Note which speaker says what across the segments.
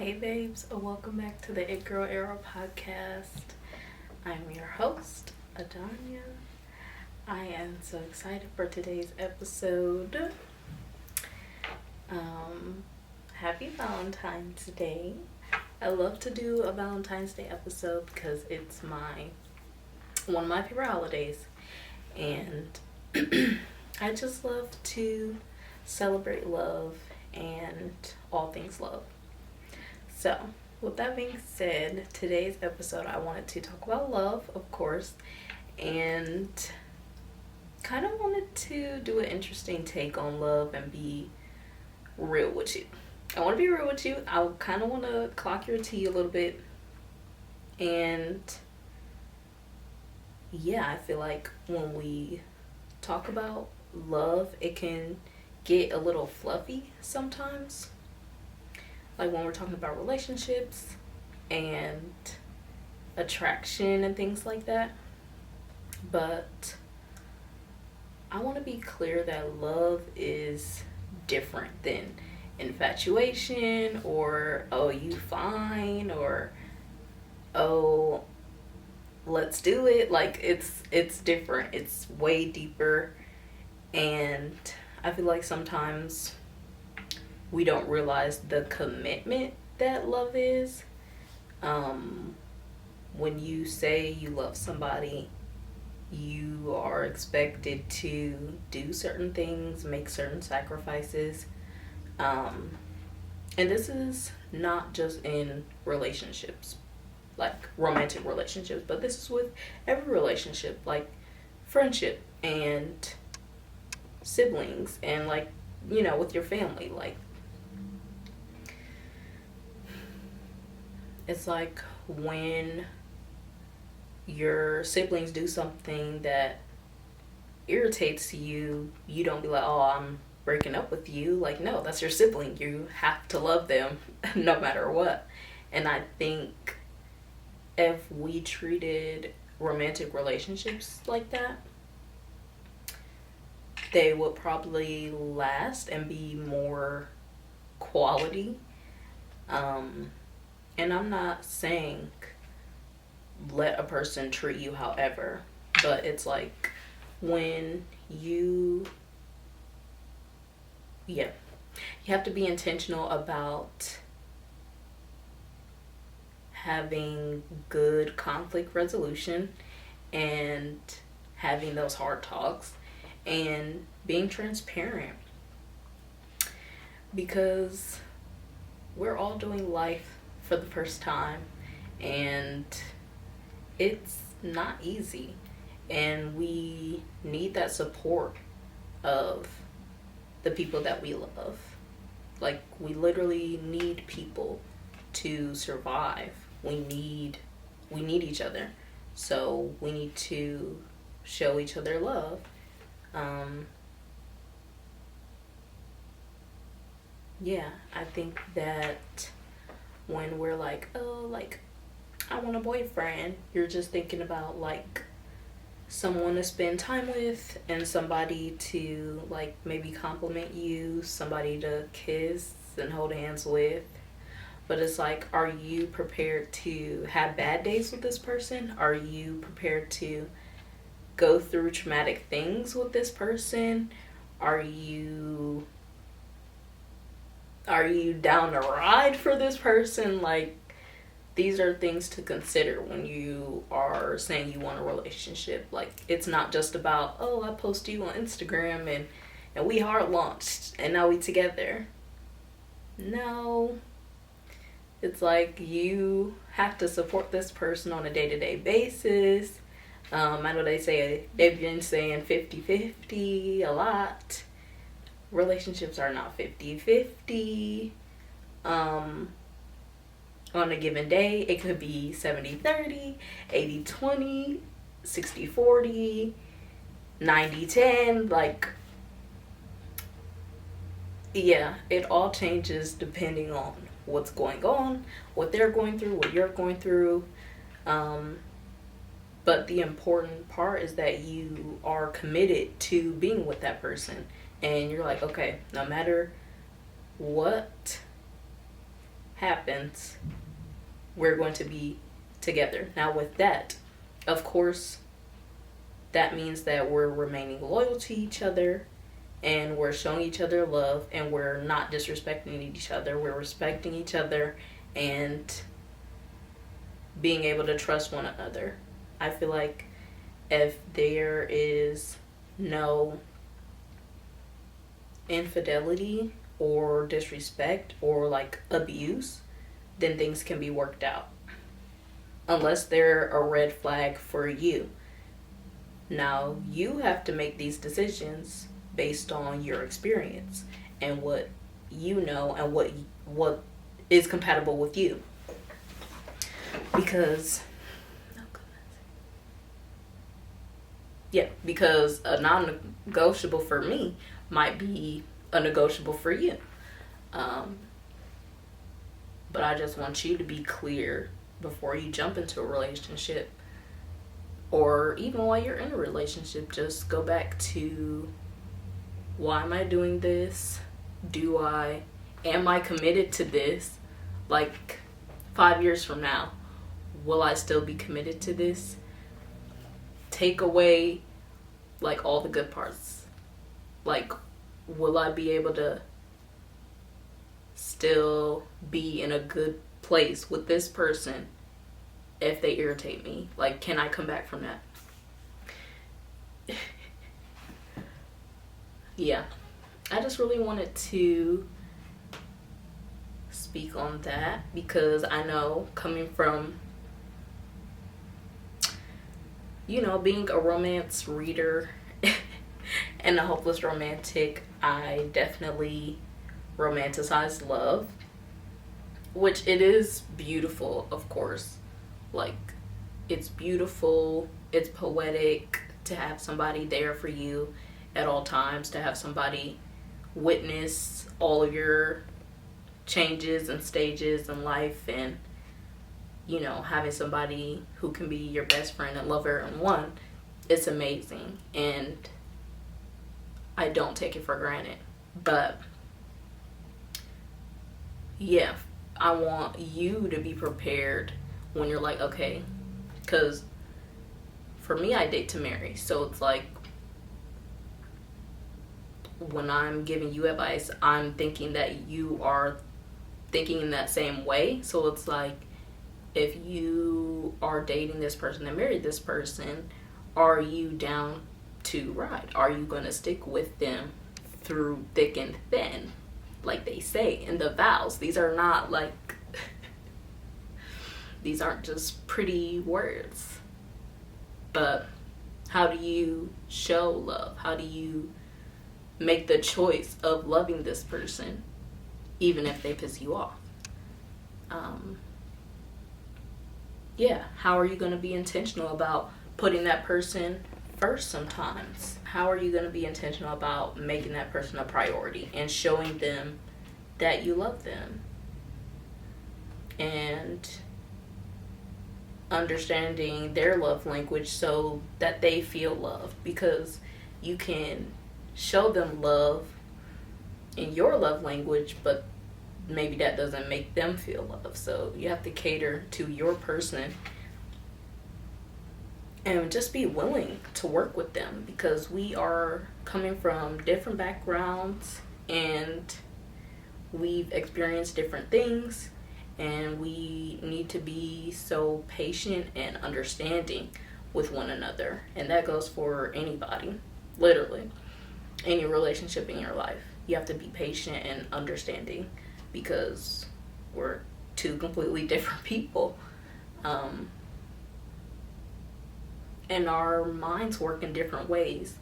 Speaker 1: Hey babes, welcome back to the It Girl Era podcast. I'm your host, Adanya. I am so excited for today's episode. Happy Valentine's Day. I love to do a Valentine's Day episode because it's one of my favorite holidays. And I just love to celebrate love and all things love. So, with that being said, today's episode I wanted to talk about love, of course, and kind of wanted to do an interesting take on love and be real with you. I want to be real with you. I kind of want to clock your tea a little bit. And yeah, I feel like when we talk about love, it can get a little fluffy sometimes. Like when we're talking about relationships and attraction and things like that. But I want to be clear that love is different than infatuation or, oh, you fine, or, oh, let's do it. Like it's different. It's way deeper. And I feel like sometimes we don't realize the commitment that love is. When you say you love somebody, you are expected to do certain things, make certain sacrifices. And this is not just in relationships, like romantic relationships, but this is with every relationship, like friendship and siblings and with your family. Like, it's like when your siblings do something that irritates you, you don't be like, oh, I'm breaking up with you. Like, no, that's your sibling. You have to love them no matter what. And I think if we treated romantic relationships like that, they would probably last and be more quality. And I'm not saying let a person treat you however, but it's like when you have to be intentional about having good conflict resolution and having those hard talks and being transparent, because we're all doing life for the first time and it's not easy, and we need that support of the people that we love. Like, we literally need people to survive. We need each other, so we need to show each other love. I think that when we're like, oh, like, I want a boyfriend, you're just thinking about like someone to spend time with and somebody to like maybe compliment you, somebody to kiss and hold hands with. But it's like, are you prepared to have bad days with this person? Are you prepared to go through traumatic things with this person? Are you down to ride for this person? Like, these are things to consider when you are saying you want a relationship. Like, it's not just about, oh, I post you on Instagram and we hard launched and now we together. No. It's like you have to support this person on a day-to-day basis. I know they've been saying 50-50 a lot. Relationships are not 50-50. On a given day, it could be 70-30, 80-20, 60-40, 90-10. Like, yeah, it all changes depending on what's going on, what they're going through, what you're going through. But the important part is that you are committed to being with that person. And you're like, okay, no matter what happens, we're going to be together. Now, with that, of course, that means that we're remaining loyal to each other and we're showing each other love and we're not disrespecting each other. We're respecting each other and being able to trust one another. I feel like if there is no infidelity or disrespect or like abuse, then things can be worked out. Unless they're a red flag for you. Now, you have to make these decisions based on your experience and what you know and what is compatible with you. Because a non-negotiable for me might be a negotiable for you. But I just want you to be clear before you jump into a relationship, or even while you're in a relationship. Just go back to, why am I doing this? Am I committed to this? Like 5 years from now, will I still be committed to this? Take away like all the good parts. Like, will I be able to still be in a good place with this person if they irritate me? Like, can I come back from that? Yeah, I just really wanted to speak on that because I know, coming from, being a romance reader and a hopeless romantic, I definitely romanticize love, which it is beautiful, of course. Like, it's beautiful, it's poetic to have somebody there for you at all times, to have somebody witness all of your changes and stages in life, and having somebody who can be your best friend and lover in one. It's amazing, and I don't take it for granted. But yeah, I want you to be prepared when you're like, okay, because for me, I date to marry. So it's like, when I'm giving you advice, I'm thinking that you are thinking in that same way. So it's like, if you are dating this person and marry this person, are you down to ride? Are you going to stick with them through thick and thin, like they say in the vows? These are not like these aren't just pretty words. But how do you show love? How do you make the choice of loving this person even if they piss you off? How are you going to be intentional about putting that person first sometimes? How are you going to be intentional about making that person a priority and showing them that you love them? And understanding their love language so that they feel loved, because you can show them love in your love language, but maybe that doesn't make them feel loved. So you have to cater to your person and just be willing to work with them, because we are coming from different backgrounds and we've experienced different things, and we need to be so patient and understanding with one another. And that goes for anybody, literally any relationship in your life. You have to be patient and understanding, because we're two completely different people, and our minds work in different ways,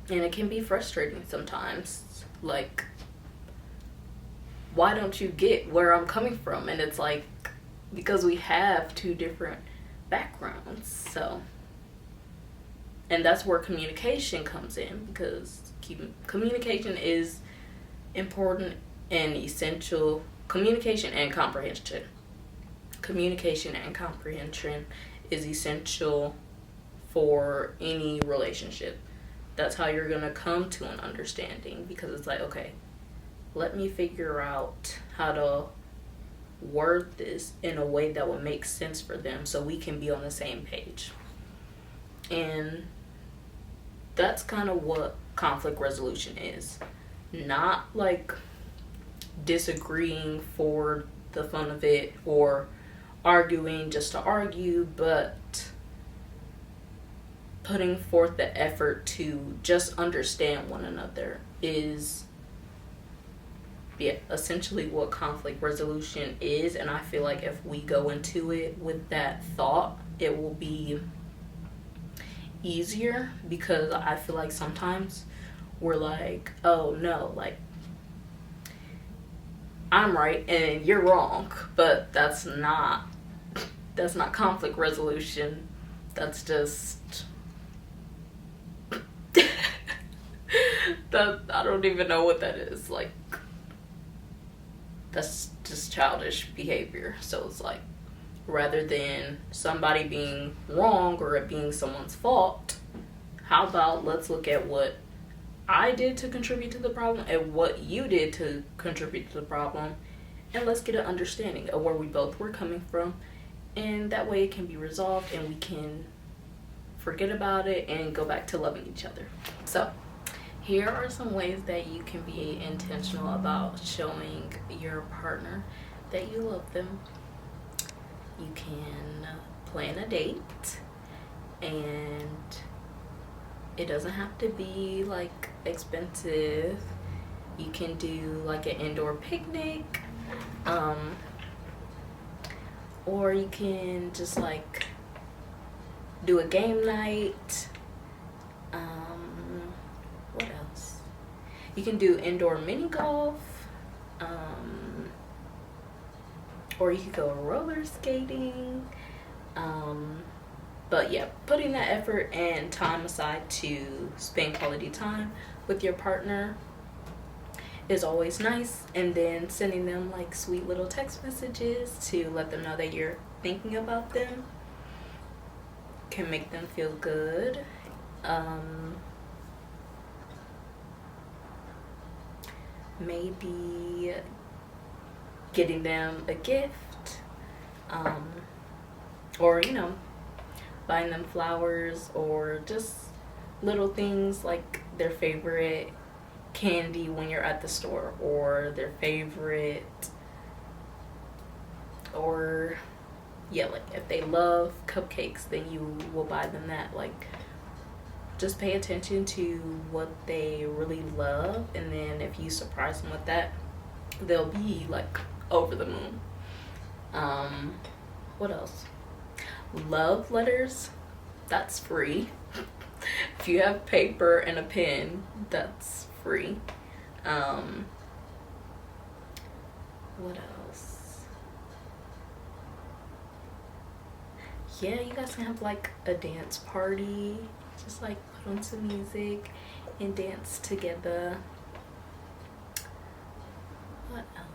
Speaker 1: and it can be frustrating sometimes. Like, why don't you get where I'm coming from? And it's like, because we have two different backgrounds. So, and that's where communication comes in, because communication is important and essential. Communication and comprehension is essential for any relationship. That's how you're gonna come to an understanding, because it's like, okay, let me figure out how to word this in a way that would make sense for them so we can be on the same page. And that's kind of what conflict resolution is. Not like disagreeing for the fun of it or arguing just to argue, but putting forth the effort to just understand one another is essentially what conflict resolution is. And I feel like if we go into it with that thought, it will be easier, because I feel like sometimes we're like, oh no, like I'm right and you're wrong, but that's not conflict resolution. That's just that, I don't even know what that is. Like, that's just childish behavior. So it's like, rather than somebody being wrong or it being someone's fault, how about let's look at what I did to contribute to the problem and what you did to contribute to the problem, and let's get an understanding of where we both were coming from, and that way it can be resolved and we can forget about it and go back to loving each other. So here are some ways that you can be intentional about showing your partner that you love them. You can plan a date, and it doesn't have to be like expensive. You can do like an indoor picnic, or you can just like do a game night. What else? You can do indoor mini golf, or you could go roller skating. But yeah, putting that effort and time aside to spend quality time with your partner is always nice. And then sending them like sweet little text messages to let them know that you're thinking about them can make them feel good. Maybe getting them a gift, or buying them flowers, or just little things like their favorite candy when you're at the store, or their favorite, or like if they love cupcakes, then you will buy them that. Like, just pay attention to what they really love, and then if you surprise them with that, they'll be like over the moon. What else? Love letters, that's free. If you have paper and a pen, that's free. What else? Yeah, you guys can have like a dance party. Just like put on some music and dance together. What else?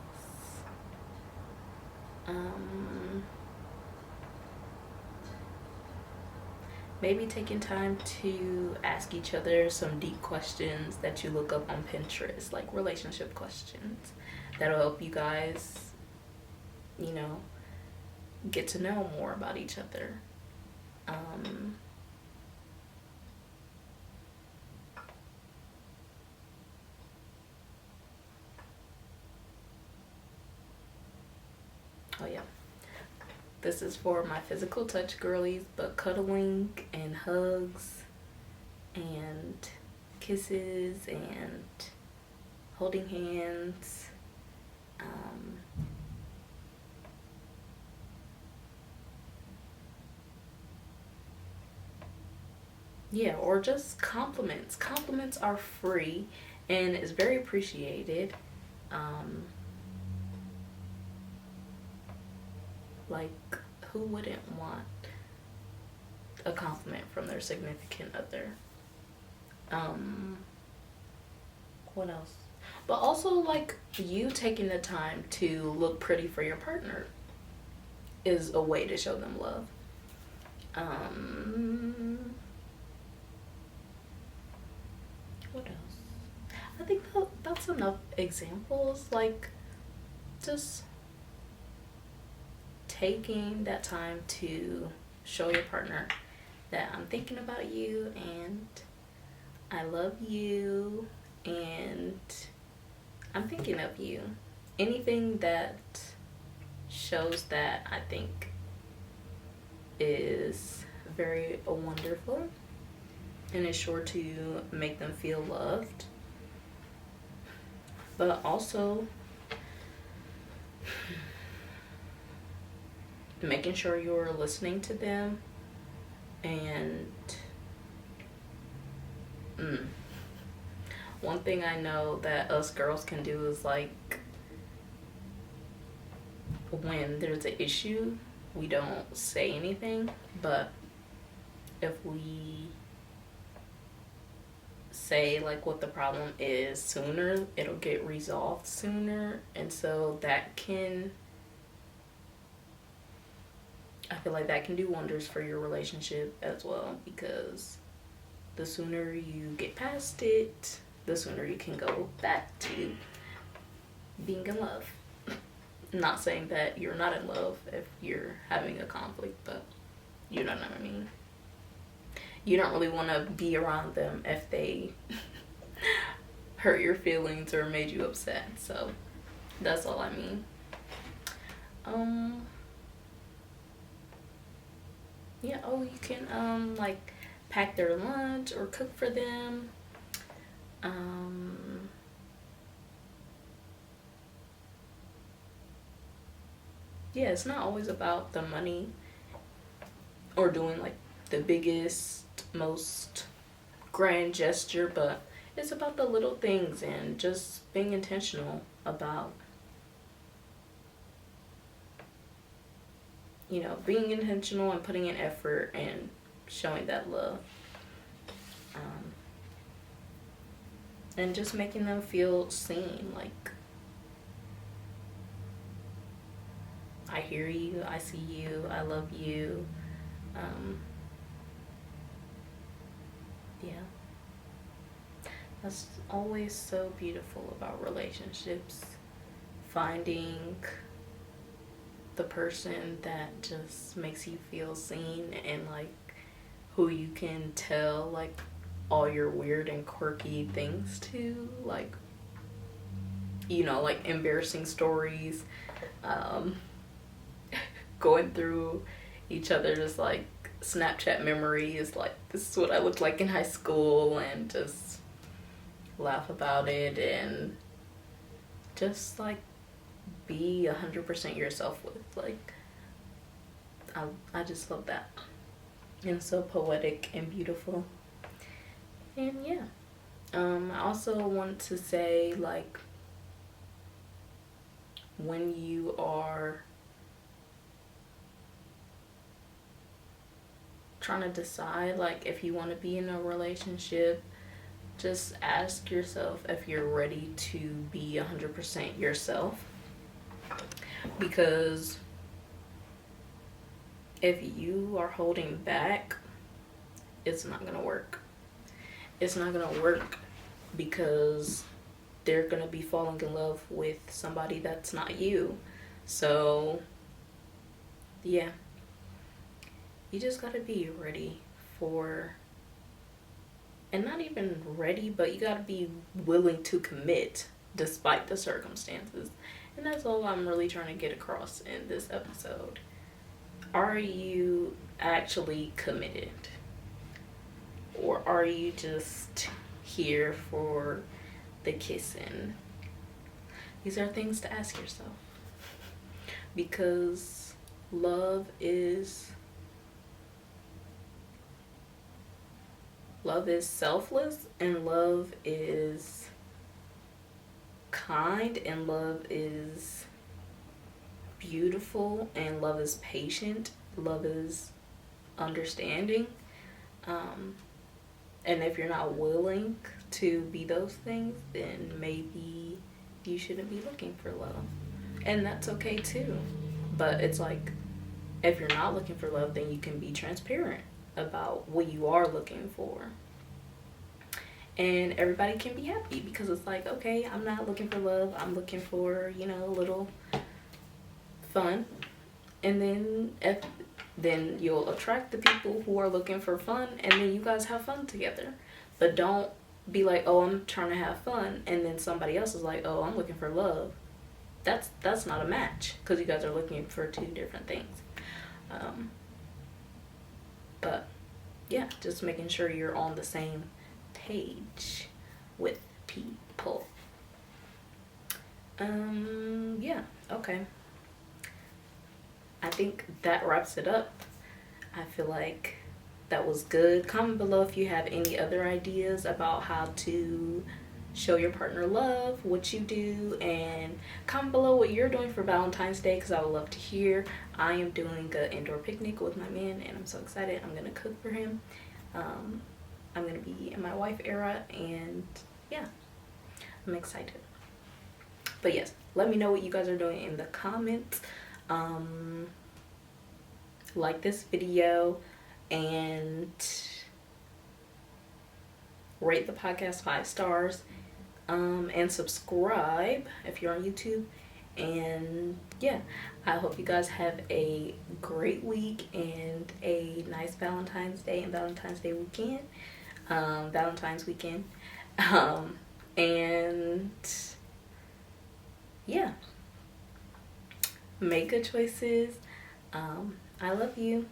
Speaker 1: Maybe taking time to ask each other some deep questions that you look up on Pinterest, like relationship questions. That'll help you guys, get to know more about each other. Oh yeah, this is for my physical touch girlies, but cuddling and hugs and kisses and holding hands, yeah, or just compliments. Compliments are free and it's very appreciated. Like, who wouldn't want a compliment from their significant other? What else? But also, like, you taking the time to look pretty for your partner is a way to show them love. What else? I think that's enough examples. Like, just taking that time to show your partner that I'm thinking about you and I love you and I'm thinking of you. Anything that shows that, I think, is very wonderful and is sure to make them feel loved. But also making sure you're listening to them and one thing I know that us girls can do is, like, when there's an issue, we don't say anything, but if we say, like, what the problem is sooner, it'll get resolved sooner. And so that can, I feel like that can do wonders for your relationship as well, because the sooner you get past it, the sooner you can go back to being in love. Not saying that you're not in love if you're having a conflict, but you know what I mean. You don't really want to be around them if they hurt your feelings or made you upset. So that's all I mean. Yeah, oh, you can like pack their lunch or cook for them. Yeah, it's not always about the money or doing, like, the biggest, most grand gesture, but it's about the little things and just being intentional about, you know, being intentional and putting in effort and showing that love. And just making them feel seen, like, I hear you, I see you, I love you. Yeah. That's always so beautiful about relationships. Finding the person that just makes you feel seen and, like, who you can tell, like, all your weird and quirky things to, like, you know, like, embarrassing stories, going through each other's, like, Snapchat memories, like, this is what I looked like in high school, and just laugh about it and just, like, be 100% yourself with, like, I just love that. And so poetic and beautiful. And yeah, I also want to say, like, when you are trying to decide, like, if you want to be in a relationship, just ask yourself if you're ready to be 100% yourself. Because if you are holding back, it's not gonna work. It's not gonna work because they're gonna be falling in love with somebody that's not you. So yeah, you just gotta be ready for, and not even ready, but you gotta be willing to commit despite the circumstances. And that's all I'm really trying to get across in this episode. Are you actually committed? Or are you just here for the kissing? These are things to ask yourself. Because love is selfless, and love is kind, and love is beautiful, and love is patient, love is understanding. And if you're not willing to be those things, then maybe you shouldn't be looking for love. And that's okay too. But it's like, if you're not looking for love, then you can be transparent about what you are looking for. and everybody can be happy, because it's like, okay, I'm not looking for love, I'm looking for, a little fun. And then you'll attract the people who are looking for fun, and then you guys have fun together. But don't be like, oh, I'm trying to have fun, and then somebody else is like, oh, I'm looking for love. That's not a match, because you guys are looking for two different things. But yeah, just making sure you're on the same page with people. Yeah, okay. I think that wraps it up. I feel like that was good. Comment below if you have any other ideas about how to show your partner love, what you do, and comment below what you're doing for Valentine's Day, because I would love to hear. I am doing an indoor picnic with my man, and I'm so excited. I'm gonna cook for him. I'm gonna be in my wife era, and yeah, I'm excited. But yes, let me know what you guys are doing in the comments. Like this video and rate the podcast 5 stars, and subscribe if you're on YouTube. And yeah, I hope you guys have a great week and a nice Valentine's Day and Valentine's Day weekend, Valentine's weekend, and yeah, make good choices. I love you.